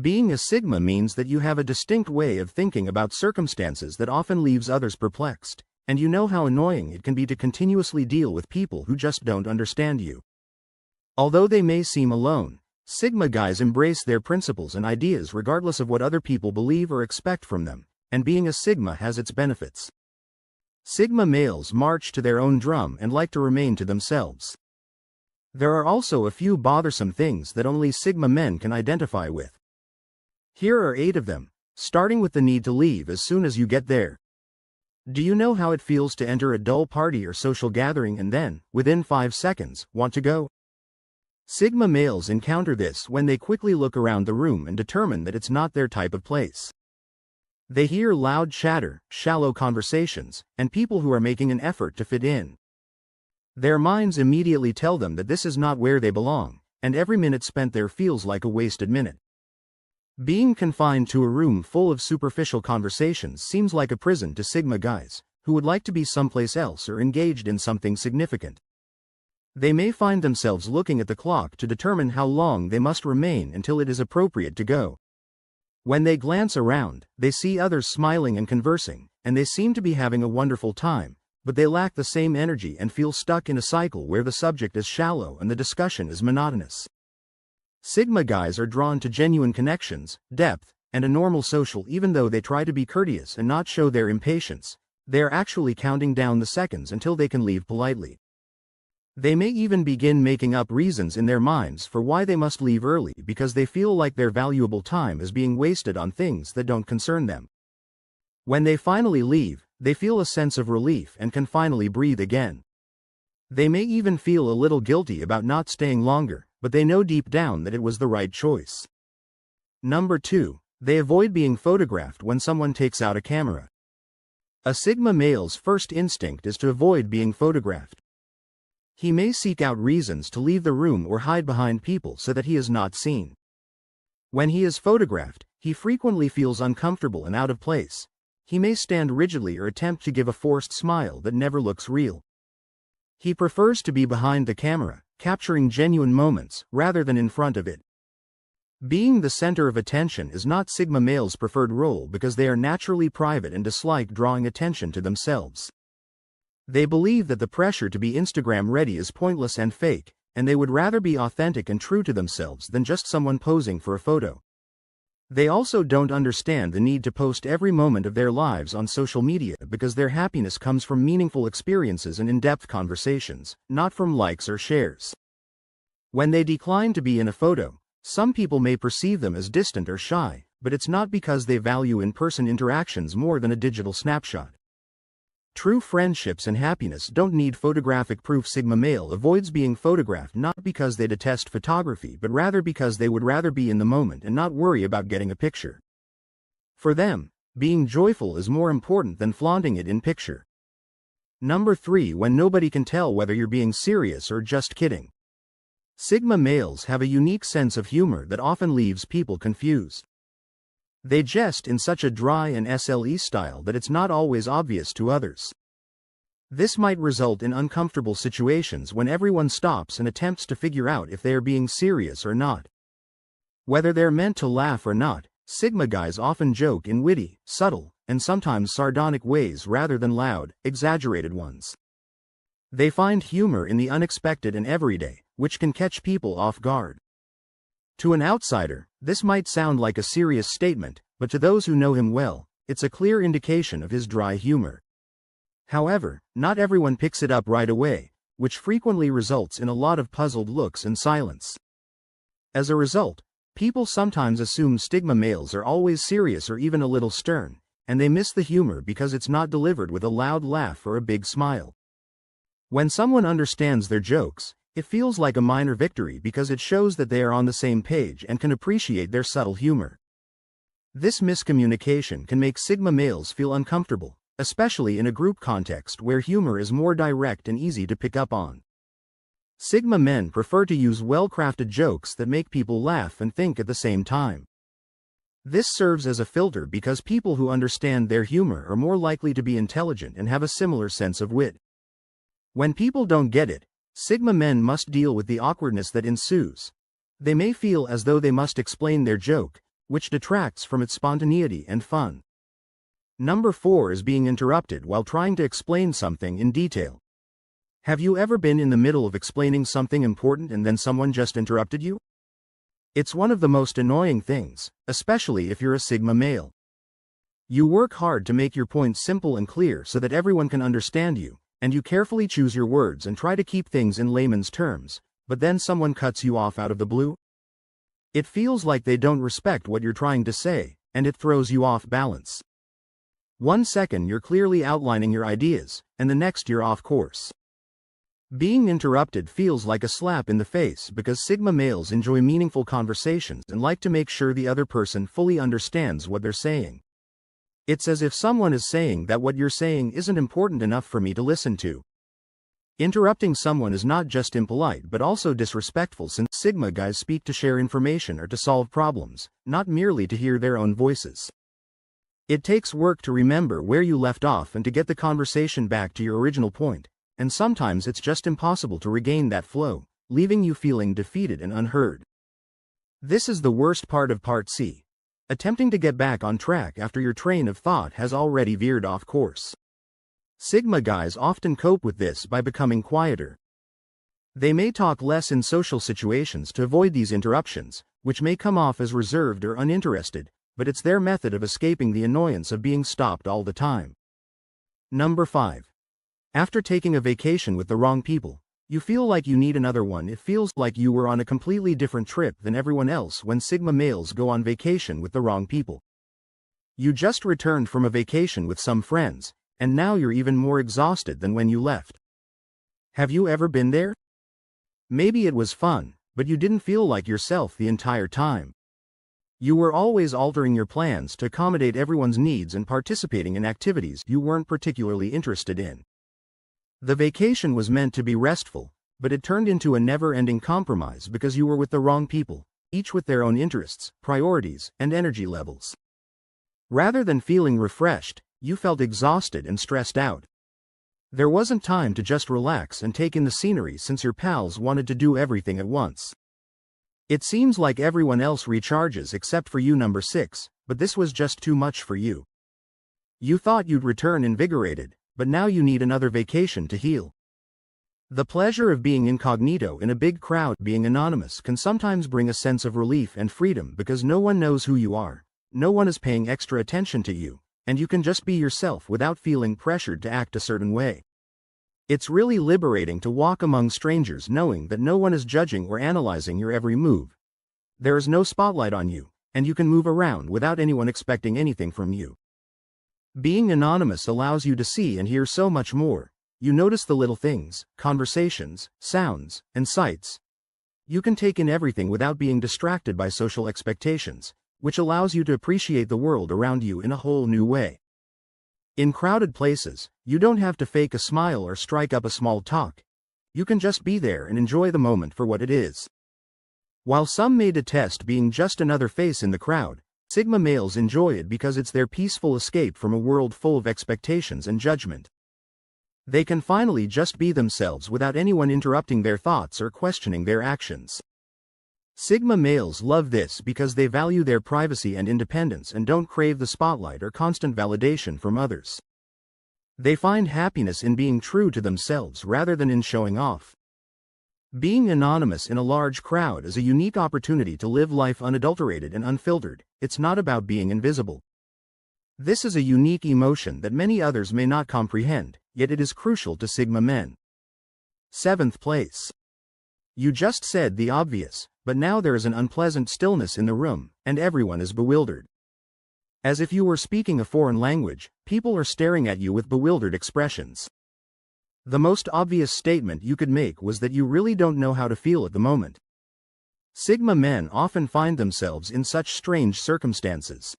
Being a Sigma means that you have a distinct way of thinking about circumstances that often leaves others perplexed, and you know how annoying it can be to continuously deal with people who just don't understand you. Although they may seem alone, Sigma guys embrace their principles and ideas regardless of what other people believe or expect from them, and being a Sigma has its benefits. Sigma males march to their own drum and like to remain to themselves. There are also a few bothersome things that only Sigma men can identify with. Here are 8 of them, starting with the need to leave as soon as you get there. Do you know how it feels to enter a dull party or social gathering and then, within 5 seconds, want to go? Sigma males encounter this when they quickly look around the room and determine that it's not their type of place. They hear loud chatter, shallow conversations, and people who are making an effort to fit in. Their minds immediately tell them that this is not where they belong, and every minute spent there feels like a wasted minute. Being confined to a room full of superficial conversations seems like a prison to Sigma guys, who would like to be someplace else or engaged in something significant. They may find themselves looking at the clock to determine how long they must remain until it is appropriate to go. When they glance around, they see others smiling and conversing, and they seem to be having a wonderful time, but they lack the same energy and feel stuck in a cycle where the subject is shallow and the discussion is monotonous. Sigma guys are drawn to genuine connections, depth, and a normal social. Even though they try to be courteous and not show their impatience, they are actually counting down the seconds until they can leave politely. They may even begin making up reasons in their minds for why they must leave early because they feel like their valuable time is being wasted on things that don't concern them. When they finally leave, they feel a sense of relief and can finally breathe again. They may even feel a little guilty about not staying longer, but they know deep down that it was the right choice. Number 2. They avoid being photographed when someone takes out a camera. A Sigma male's first instinct is to avoid being photographed. He may seek out reasons to leave the room or hide behind people so that he is not seen. When he is photographed, he frequently feels uncomfortable and out of place. He may stand rigidly or attempt to give a forced smile that never looks real. He prefers to be behind the camera, capturing genuine moments, rather than in front of it. Being the center of attention is not Sigma males' preferred role because they are naturally private and dislike drawing attention to themselves. They believe that the pressure to be Instagram ready is pointless and fake, and they would rather be authentic and true to themselves than just someone posing for a photo. They also don't understand the need to post every moment of their lives on social media because their happiness comes from meaningful experiences and in-depth conversations, not from likes or shares. When they decline to be in a photo, some people may perceive them as distant or shy, but it's not because they value in-person interactions more than a digital snapshot. True friendships and happiness don't need photographic proof. Sigma male avoids being photographed not because they detest photography but rather because they would rather be in the moment and not worry about getting a picture. For them, being joyful is more important than flaunting it in picture. Number 3. When nobody can tell whether you're being serious or just kidding. Sigma males have a unique sense of humor that often leaves people confused. They jest in such a dry and SLE style that it's not always obvious to others. This might result in uncomfortable situations when everyone stops and attempts to figure out if they are being serious or not. Whether they're meant to laugh or not, Sigma guys often joke in witty, subtle, and sometimes sardonic ways rather than loud, exaggerated ones. They find humor in the unexpected and everyday, which can catch people off guard. To an outsider, this might sound like a serious statement, but to those who know him well, it's a clear indication of his dry humor. However, not everyone picks it up right away, which frequently results in a lot of puzzled looks and silence. As a result, people sometimes assume Sigma males are always serious or even a little stern, and they miss the humor because it's not delivered with a loud laugh or a big smile. When someone understands their jokes, it feels like a minor victory because it shows that they are on the same page and can appreciate their subtle humor. This miscommunication can make Sigma males feel uncomfortable, especially in a group context where humor is more direct and easy to pick up on. Sigma men prefer to use well-crafted jokes that make people laugh and think at the same time. This serves as a filter because people who understand their humor are more likely to be intelligent and have a similar sense of wit. When people don't get it, Sigma men must deal with the awkwardness that ensues. They may feel as though they must explain their joke, which detracts from its spontaneity and fun. Number 4 is being interrupted while trying to explain something in detail. Have you ever been in the middle of explaining something important and then someone just interrupted you? It's one of the most annoying things, especially if you're a Sigma male. You work hard to make your points simple and clear so that everyone can understand you, and you carefully choose your words and try to keep things in layman's terms, but then someone cuts you off out of the blue? It feels like they don't respect what you're trying to say, and it throws you off balance. 1 second you're clearly outlining your ideas, and the next you're off course. Being interrupted feels like a slap in the face because Sigma males enjoy meaningful conversations and like to make sure the other person fully understands what they're saying. It's as if someone is saying that what you're saying isn't important enough for me to listen to. Interrupting someone is not just impolite but also disrespectful, since Sigma guys speak to share information or to solve problems, not merely to hear their own voices. It takes work to remember where you left off and to get the conversation back to your original point, and sometimes it's just impossible to regain that flow, leaving you feeling defeated and unheard. This is the worst part of Part C. Attempting to get back on track after your train of thought has already veered off course. Sigma guys often cope with this by becoming quieter. They may talk less in social situations to avoid these interruptions, which may come off as reserved or uninterested, but it's their method of escaping the annoyance of being stopped all the time. Number 5. After taking a vacation with the wrong people, you feel like you need another one. It feels like you were on a completely different trip than everyone else when Sigma males go on vacation with the wrong people. You just returned from a vacation with some friends, and now you're even more exhausted than when you left. Have you ever been there? Maybe it was fun, but you didn't feel like yourself the entire time. You were always altering your plans to accommodate everyone's needs and participating in activities you weren't particularly interested in. The vacation was meant to be restful, but it turned into a never-ending compromise because you were with the wrong people, each with their own interests, priorities, and energy levels. Rather than feeling refreshed, you felt exhausted and stressed out. There wasn't time to just relax and take in the scenery since your pals wanted to do everything at once. It seems like everyone else recharges except for you, number 6, but this was just too much for you. You thought you'd return invigorated, but now you need another vacation to heal. The pleasure of being incognito in a big crowd, being anonymous, can sometimes bring a sense of relief and freedom because no one knows who you are, no one is paying extra attention to you, and you can just be yourself without feeling pressured to act a certain way. It's really liberating to walk among strangers knowing that no one is judging or analyzing your every move. There is no spotlight on you, and you can move around without anyone expecting anything from you. Being anonymous allows you to see and hear so much more. You notice the little things, conversations, sounds, and sights. You can take in everything without being distracted by social expectations, which allows you to appreciate the world around you in a whole new way. In crowded places, you don't have to fake a smile or strike up a small talk. You can just be there and enjoy the moment for what it is. While some may detest being just another face in the crowd, Sigma males enjoy it because it's their peaceful escape from a world full of expectations and judgment. They can finally just be themselves without anyone interrupting their thoughts or questioning their actions. Sigma males love this because they value their privacy and independence and don't crave the spotlight or constant validation from others. They find happiness in being true to themselves rather than in showing off. Being anonymous in a large crowd is a unique opportunity to live life unadulterated and unfiltered. It's not about being invisible. This is a unique emotion that many others may not comprehend, yet it is crucial to Sigma men. 7th place. You just said the obvious, but now there is an unpleasant stillness in the room, and everyone is bewildered. As if you were speaking a foreign language, people are staring at you with bewildered expressions. The most obvious statement you could make was that you really don't know how to feel at the moment. Sigma men often find themselves in such strange circumstances.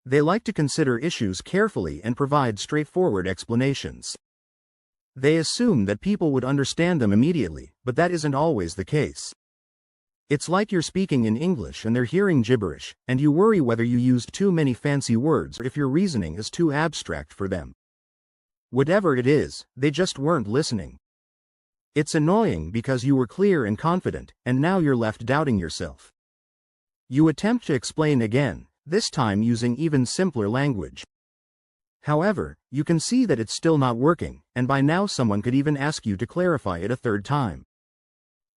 They like to consider issues carefully and provide straightforward explanations. They assume that people would understand them immediately, but that isn't always the case. It's like you're speaking in English and they're hearing gibberish, and you worry whether you used too many fancy words or if your reasoning is too abstract for them. Whatever it is, they just weren't listening. It's annoying because you were clear and confident, and now you're left doubting yourself. You attempt to explain again, this time using even simpler language. However, you can see that it's still not working, and by now someone could even ask you to clarify it a third time.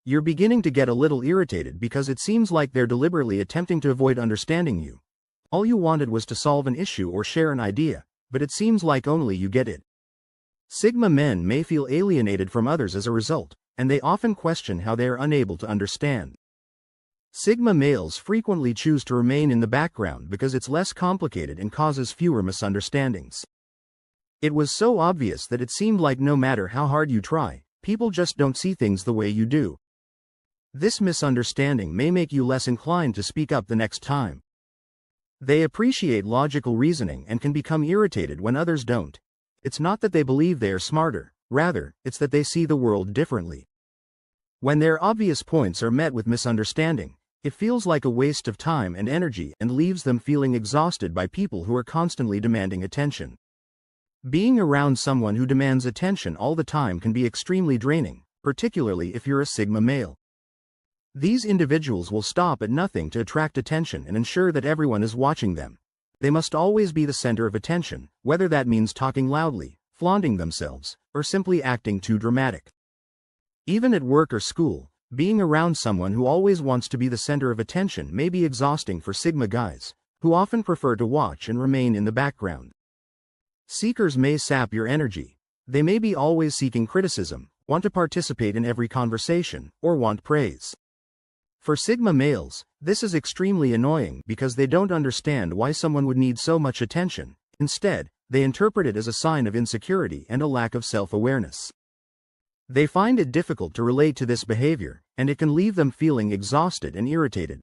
You're beginning to get a little irritated because it seems like they're deliberately attempting to avoid understanding you. All you wanted was to solve an issue or share an idea, but it seems like only you get it. Sigma men may feel alienated from others as a result, and they often question how they are unable to understand. Sigma males frequently choose to remain in the background because it's less complicated and causes fewer misunderstandings. It was so obvious that it seemed like no matter how hard you try, people just don't see things the way you do. This misunderstanding may make you less inclined to speak up the next time. They appreciate logical reasoning and can become irritated when others don't. It's not that they believe they are smarter, rather, it's that they see the world differently. When their obvious points are met with misunderstanding, it feels like a waste of time and energy and leaves them feeling exhausted by people who are constantly demanding attention. Being around someone who demands attention all the time can be extremely draining, particularly if you're a Sigma male. These individuals will stop at nothing to attract attention and ensure that everyone is watching them. They must always be the center of attention, whether that means talking loudly, flaunting themselves, or simply acting too dramatic. Even at work or school, being around someone who always wants to be the center of attention may be exhausting for Sigma guys, who often prefer to watch and remain in the background. Seekers may sap your energy. They may be always seeking criticism, want to participate in every conversation, or want praise. For Sigma males, this is extremely annoying because they don't understand why someone would need so much attention. Instead, they interpret it as a sign of insecurity and a lack of self-awareness. They find it difficult to relate to this behavior, and it can leave them feeling exhausted and irritated.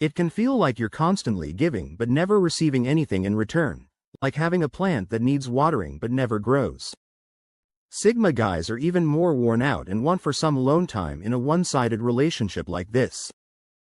It can feel like you're constantly giving but never receiving anything in return, like having a plant that needs watering but never grows. Sigma guys are even more worn out and want for some alone time in a one-sided relationship like this.